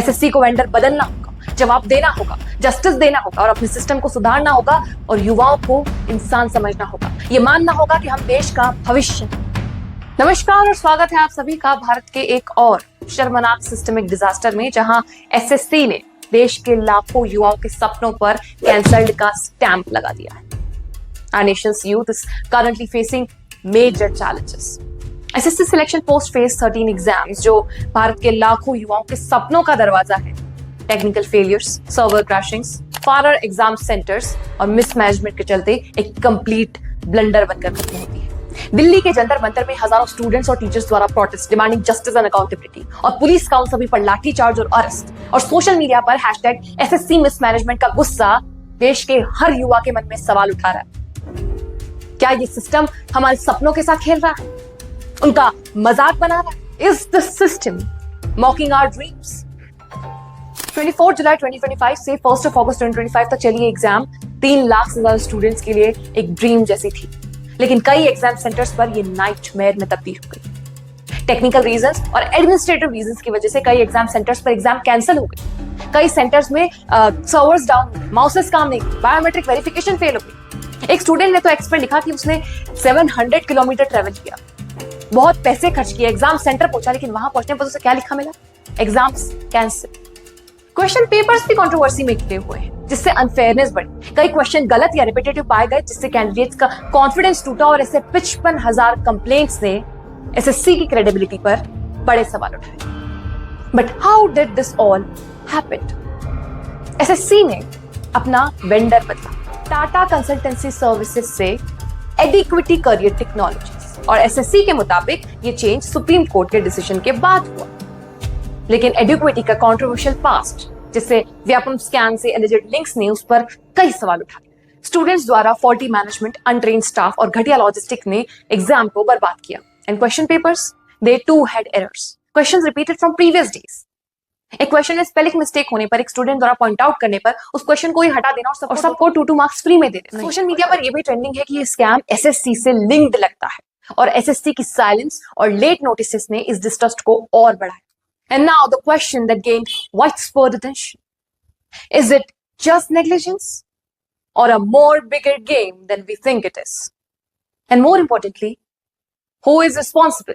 SSC को vendor बदलना होगा, जवाब देना होगा, जस्टिस देना होगा और अपने सिस्टम को सुधारना होगा और युवाओं को इंसान समझना होगा। ये मानना होगा कि हम देश का भविष्य। नमस्कार और स्वागत है आप सभी का भारत के एक और शर्मनाक सिस्टमिक डिजास्टर में, जहां एसएससी ने देश के लाखों युवाओं के सपनों पर कैंसल्ड का स्टैंप लगा दिया है। Our nation's youth is currently facing major challenges. SSC selection post phase 13 exams जो भारत के लाखों युवाओं के सपनों का दरवाजा है, टेक्निकल फेलियर्स, सर्वर क्रैशिंग्स, फारर एग्जाम सेंटर्स और मिसमैनेजमेंट के चलते एक कंप्लीट ब्लंडर बनकर खत्म होती है। दिल्ली के जंतर मंतर में हजारों स्टूडेंट्स और टीचर्स द्वारा protest demanding justice and accountability और पुलिस का उन सभी पर लाठीचार्ज और अरेस्ट और सोशल मीडिया पर हैशटैग एसएससी मिसमैनेजमेंट का गुस्सा देश के हर युवा के मन में सवाल उठा रहा है। क्या ये सिस्टम हमारे सपनों के साथ खेल रहा है, उनका मजाक बना रहा है? Is the system mocking our dreams? 24 जुलाई 2025 से 1 अगस्त 2025 तक चली एग्जाम 3 लाख से ज्यादा स्टूडेंट्स के लिए एक ड्रीम जैसी थी, लेकिन कई एग्जाम सेंटर्स पर ये नाइटमेयर में तब्दील हो गई। टेक्निकल रीजंस और एडमिनिस्ट्रेटिव रीजंस की वजह से कई एग्जाम सेंटर्स पर एग्जाम कैंसिल हो गई। कई सेंटर्स में सर्वर्स डाउन, माउसेस काम नहीं, बायोमेट्रिक वेरिफिकेशन फेल हो गई। एक स्टूडेंट ने तो एक्सपर्ट लिखा कि उसने 700 किलोमीटर ट्रेवल किया, बहुत पैसे खर्च किए, एग्जाम सेंटर पहुंचा, लेकिन वहां पहुंचने पर उसे क्या लिखा मिला? Exams cancel. क्वेश्चन पेपर्स भी कंट्रोवर्सी में घिरे हुए हैं, जिससे अनफेयरनेस बढ़ी। कई क्वेश्चन गलत या रिपीटेटिव पाए गए, जिससे कैंडिडेट्स का कॉन्फिडेंस टूटा और ऐसे 55,000 कंप्लेंट्स ने एसएससी की क्रेडिबिलिटी पर बड़े सवाल उठाए। But how did this all happen? SSC ने अपना वेंडर बदला। टाटा कंसल्टेंसी सर्विसेज से एडिक्विटी करियर टेक्नोलॉजीज और एसएससी के मुताबिक ये चेंज सुप्रीम कोर्ट के डिसीजन के बाद हुआ। लेकिन एडिक्विटी का कंट्रोवर्शियल पास्ट, जिससे व्यापम स्कैम से एलिजेड लिंक्स ने उस पर कई सवाल उठाए। स्टूडेंट्स द्वारा फॉल्टी मैनेजमेंट, अनट्रेन्ड स्टाफ और घटिया लॉजिस्टिक ने एग्जाम को बर्बाद किया। And question papers, they too had errors. Questions repeated from previous days. एक क्वेश्चन में स्पेलिंग मिस्टेक होने पर एक स्टूडेंट द्वारा पॉइंट आउट करने पर उस क्वेश्चन को ही हटा देना और सबको 2 मार्क्स फ्री में दे देना। सोशल मीडिया पर यह भी ट्रेंडिंग है कि ये स्कैम एसएससी से लिंक्ड लगता है और एसएससी की साइलेंस और लेट नोटिसेस ने इस डिस्ट्रस्ट को और बढ़ाया। And now the question that gained widespread attention, is it just negligence or a more bigger game than we think it is? And more importantly, who is responsible?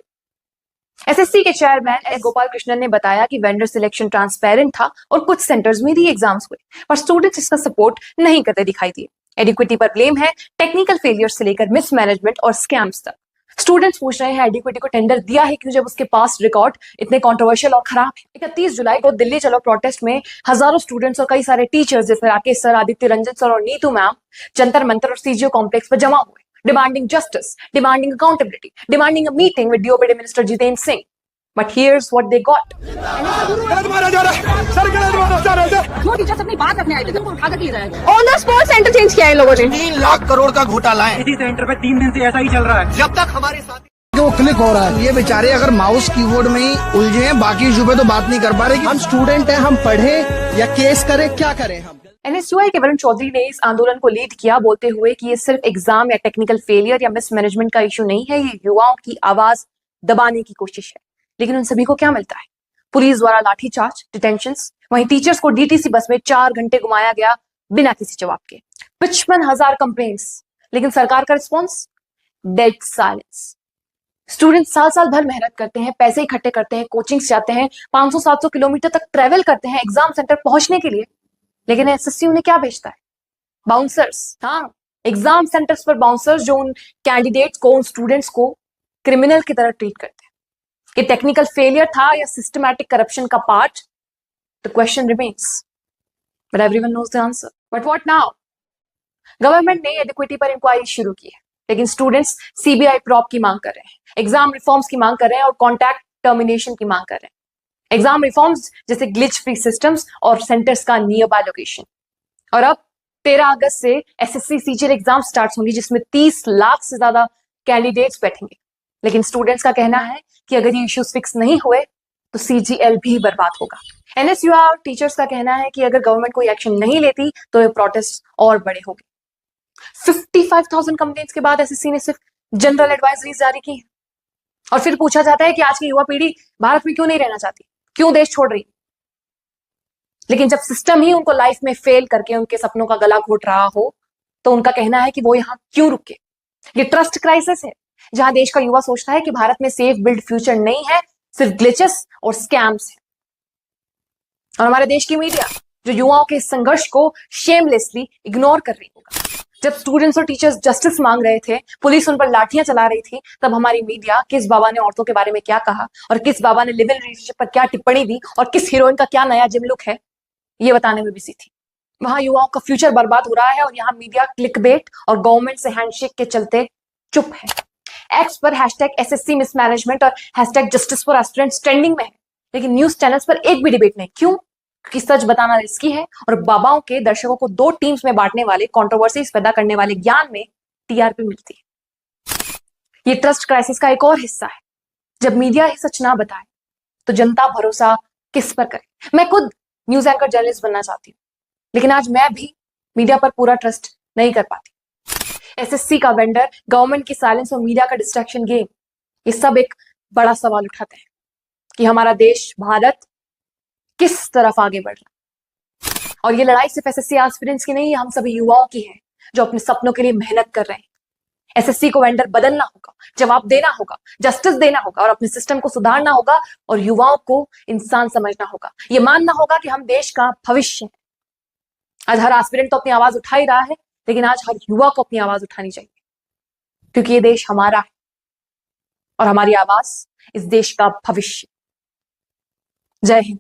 SSC के chairman S Gopal Krishnan ने बताया कि vendor selection transparent था और कुछ centres में री exams हुए, पर स्टूडेंट्स इसका सपोर्ट नहीं करते दिखाई दिए। एडिक्विटी पर ब्लेम है, टेक्निकल फेलियर से लेकर मिसमैनेजमेंट और स्कैम्स तक। स्टूडेंट्स पूछ रहे हैं एडिक्विटी को टेंडर दिया है क्यों, जब उसके पास रिकॉर्ड इतने कंट्रोवर्शियल और खराब है। 31 जुलाई को दिल्ली चलो प्रोटेस्ट में हजारों स्टूडेंट्स और कई सारे टीचर्स जैसे राकेश सर, आदित्य रंजन सर और नीतू मैम जंतर मंतर और सीजीओ कॉम्प्लेक्स पर जमा हुए, demanding justice, demanding accountability, demanding a meeting with DOPD Minister Jitendra Singh. But here's what they got. गलत मारा जा रहा है सर, गलत मारा जा रहा है। जो टीचर्स अपनी बात रखने आए थे उनको उठाकर ले जाएगा। On the spot centre change किया है इन लोगों ने। 3 लाख करोड़ का घोटाला है इसी सेंटर पे 3 दिन से ऐसा ही चल रहा है। जब तक हमारे साथ वो क्लिक हो रहा है, ये बेचारे अगर माउस कीबोर्ड में ही उलझे हैं, बाकी शुबे तो बात नहीं कर पा रहे कि हम स्टूडेंट हैं, हम पढ़े या केस करें, क्या करें हम? एनएसयूआई के वरुण चौधरी ने इस आंदोलन को लीड किया, बोलते हुए कि ये सिर्फ एग्जाम या टेक्निकल फेलियर या मिसमैनेजमेंट का इशू नहीं है, ये युवाओं की आवाज दबाने की कोशिश है। लेकिन उन सभी को क्या मिलता है? पुलिस द्वारा लाठीचार्ज, डिटेंशंस। वहीं टीचर्स को डीटीसी बस में 4 घंटे घुमाया गया बिना किसी जवाब के। 55,000 कंप्लेंट्स, लेकिन सरकार का रिस्पॉन्स? Dead silence. स्टूडेंट्स साल भर मेहनत करते हैं, पैसे इकट्ठे करते हैं, कोचिंग्स जाते हैं, 500-700 किलोमीटर तक ट्रेवल करते हैं एग्जाम सेंटर पहुंचने के लिए, लेकिन एसएससी उन्हें क्या भेजता है? बाउंसर्स। हाँ, एग्जाम सेंटर्स पर बाउंसर्स जो उन कैंडिडेट्स को, उन स्टूडेंट्स को क्रिमिनल की तरह ट्रीट करते हैं। ये टेक्निकल फेलियर था या सिस्टमैटिक करप्शन का part? The question remains, but everyone knows the answer. But what now? Government ने एडिक्विटी पर इंक्वायरी शुरू की है, लेकिन स्टूडेंट्स सीबीआई प्रॉप की मांग कर रहे हैं, एग्जाम रिफॉर्म्स की मांग कर रहे हैं और कॉन्ट्रैक्ट टर्मिनेशन की मांग कर रहे हैं। एग्जाम रिफॉर्म्स जैसे ग्लिच फ्री सिस्टम्स और सेंटर्स का नियर बाय लोकेशन। और अब 13 अगस्त से एसएससी सीजीएल एग्जाम स्टार्ट होंगी, जिसमें 30 लाख से ज्यादा कैंडिडेट्स बैठेंगे। लेकिन स्टूडेंट्स का कहना है कि अगर ये इश्यूज फिक्स नहीं हुए तो सीजीएल भी बर्बाद होगा। एनएसयूआई और टीचर्स का कहना है कि अगर गवर्नमेंट कोई एक्शन नहीं लेती तो ये प्रोटेस्ट और बड़े होंगे। 55,000 कंप्लेंट्स के बाद एसएससी ने सिर्फ जनरल एडवाइजरी जारी की और फिर पूछा जाता है कि आज की युवा पीढ़ी भारत में क्यों नहीं रहना चाहती, क्यों देश छोड़ रही। लेकिन जब सिस्टम ही उनको लाइफ में फेल करके उनके सपनों का गला घोट रहा हो तो उनका कहना है कि वो यहां क्यों रुके। ये ट्रस्ट क्राइसिस है, जहां देश का युवा सोचता है कि भारत में सेफ बिल्ड फ्यूचर नहीं है, सिर्फ ग्लिचेस और स्कैम्स है। और हमारे देश की मीडिया जो युवाओं के इस संघर्ष को शेमलेसली इग्नोर कर रही होगा। जब स्टूडेंट्स और टीचर्स जस्टिस मांग रहे थे, पुलिस उन पर लाठियां चला रही थी, तब हमारी मीडिया किस बाबा ने औरतों के बारे में क्या कहा और किस बाबा ने लिव इन रिलेशनशिप पर क्या टिप्पणी दी और किस हीरोइन का क्या नया जिम लुक है, ये बताने में बिजी थी। वहां युवाओं का फ्यूचर बर्बाद हो रहा है और यहाँ मीडिया क्लिकबेट और गवर्नमेंट से हैंडशेक के चलते चुप है। एक्स पर #SSC मिसमैनेजमेंट और #जस्टिस फॉर एस्पिरेंट्स ट्रेंडिंग में है, लेकिन न्यूज चैनल्स पर एक भी डिबेट नहीं। क्यों? क्योंकि सच बताना रिस्की है और बाबाओं के दर्शकों को 2 टीम्स में बांटने वाले, कंट्रोवर्सीज पैदा करने वाले ज्ञान में टीआरपी मिलती है। ये ट्रस्ट क्राइसिस का एक और हिस्सा है। जब मीडिया ही सच ना बताए तो जनता भरोसा किस पर करे? मैं खुद न्यूज एंकर जर्नलिस्ट बनना चाहती हूँ, लेकिन आज मैं भी मीडिया पर पूरा ट्रस्ट नहीं कर पाती। एसएससी का वेंडर, गवर्नमेंट की साइलेंस और मीडिया का डिस्ट्रैक्शन गेम, ये सब एक बड़ा सवाल उठाते हैं कि हमारा देश भारत किस तरफ आगे बढ़ रहा है। और ये लड़ाई सिर्फ एसएससी एस्पिरेंट्स की नहीं है, हम सभी युवाओं की है जो अपने सपनों के लिए मेहनत कर रहे हैं। एसएससी को वेंडर बदलना होगा, जवाब देना होगा, जस्टिस देना होगा और अपने सिस्टम को सुधारना होगा और युवाओं को इंसान समझना होगा। ये मानना होगा कि हम देश का भविष्य हैं। आज हर एस्पिरेंट तो अपनी आवाज उठा ही रहा है, लेकिन आज हर युवा को अपनी आवाज उठानी चाहिए, क्योंकि ये देश हमारा है और हमारी आवाज इस देश का भविष्य। जय हिंद।